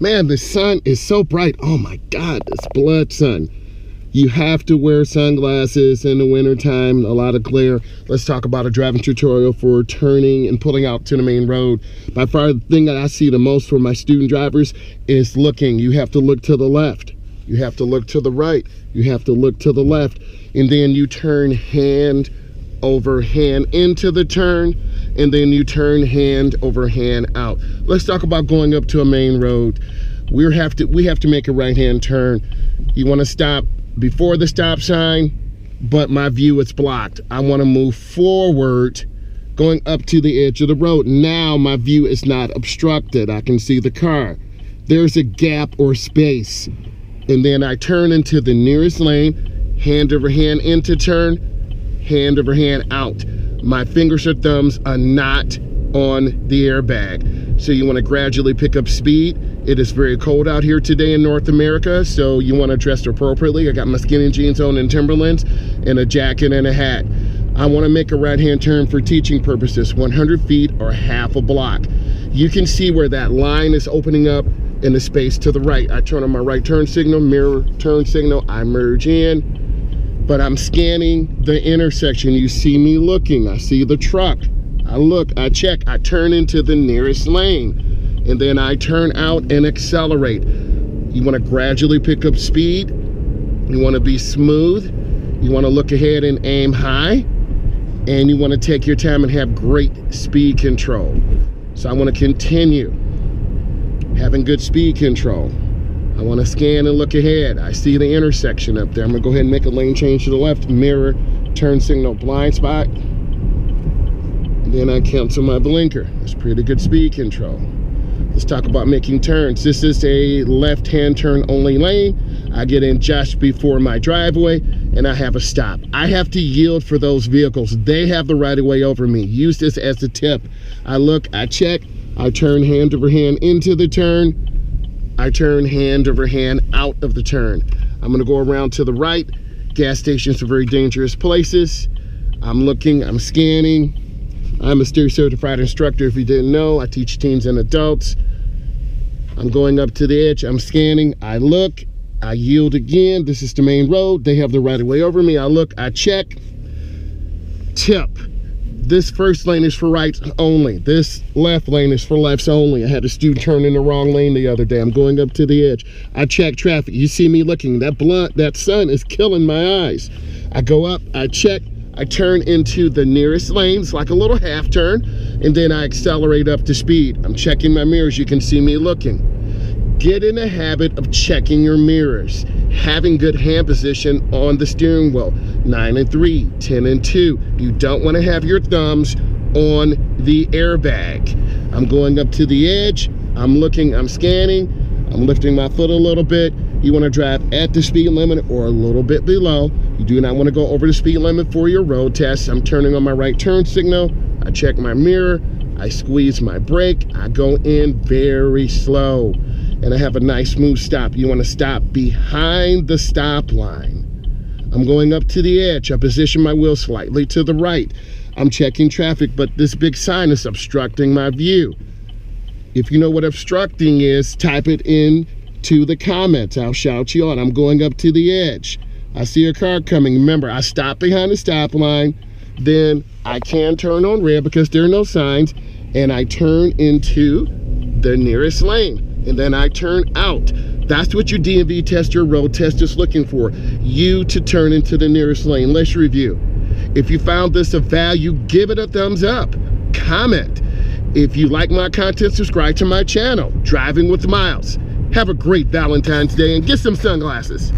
Man, the sun is so bright. Oh my God, this blood sun. You have to wear sunglasses in the wintertime, a lot of glare. Let's talk about a driving tutorial for turning and pulling out to the main road. By far, the thing that I see the most for my student drivers is looking. You have to look to the left. You have to look to the right. You have to look to the left. And then you turn hand over hand into the turn. And then you turn hand over hand out. Let's talk about going up to a main road. We have to make a right-hand turn. You want to stop before the stop sign, but my view is blocked. I want to move forward, going up to the edge of the road. Now my view is not obstructed. I can see the car. There's a gap or space. And then I turn into the nearest lane, hand over hand into turn, hand over hand out. My fingers or thumbs are not on the airbag. So you want to gradually pick up speed. It is very cold out here today in North America, so you want to dress appropriately. I got my skinny jeans on and Timberlands and a jacket and a hat. I want to make a right-hand turn for teaching purposes, 100 feet or half a block. You can see where that line is opening up in the space to the right. I turn on my right turn signal, mirror turn signal, I merge in, but I'm scanning the intersection. You see me looking, I see the truck. I look, I check, I turn into the nearest lane. And then I turn out and accelerate. You want to gradually pick up speed. You want to be smooth. You want to look ahead and aim high. And you want to take your time and have great speed control. So I want to continue having good speed control. I want to scan and look ahead. I see the intersection up there. I'm going to go ahead and make a lane change to the left. Mirror, turn signal, blind spot. And then I cancel my blinker. That's pretty good speed control. Let's talk about making turns. This is a left-hand turn only lane. I get in just before my driveway and I have a stop. I have to yield for those vehicles. They have the right of way over me. Use this as a tip. I look, I check, I turn hand over hand into the turn. I turn hand over hand out of the turn. I'm gonna go around to the right. Gas stations are very dangerous places. I'm looking, I'm scanning. I'm a steer certified instructor. If you didn't know, I teach teens and adults. I'm going up to the edge, I'm scanning, I look, I yield again. This is the main road. They have the right of way over me. I look, I check. Tip, this first lane is for rights only. This left lane is for lefts only. I had a student turn in the wrong lane the other day. I'm going up to the edge. I check traffic. You see me looking. That sun is killing my eyes. I go up, I check. I turn into the nearest lane. It's like a little half turn, and then I accelerate up to speed. I'm checking my mirrors. You can see me looking. Get in the habit of checking your mirrors, having good hand position on the steering wheel. 9 and 3, 10 and 2. You don't want to have your thumbs on the airbag. I'm going up to the edge. I'm looking, I'm scanning. I'm lifting my foot a little bit. You want to drive at the speed limit or a little bit below. You do not want to go over the speed limit for your road test. I'm turning on my right turn signal. I check my mirror. I squeeze my brake. I go in very slow. And I have a nice smooth stop. You want to stop behind the stop line. I'm going up to the edge. I position my wheel slightly to the right. I'm checking traffic, but this big sign is obstructing my view. If you know what obstructing is, type it in to the comments. I'll shout you out. I'm going up to the edge. I see a car coming. Remember, I stop behind the stop line. Then I can turn on red because there are no signs. And I turn into the nearest lane. And then I turn out. That's what your DMV test, your road test is looking for. You to turn into the nearest lane. Let's review. If you found this of value, give it a thumbs up. Comment. If you like my content, subscribe to my channel, Driving with Myles. Have a great Valentine's Day and get some sunglasses.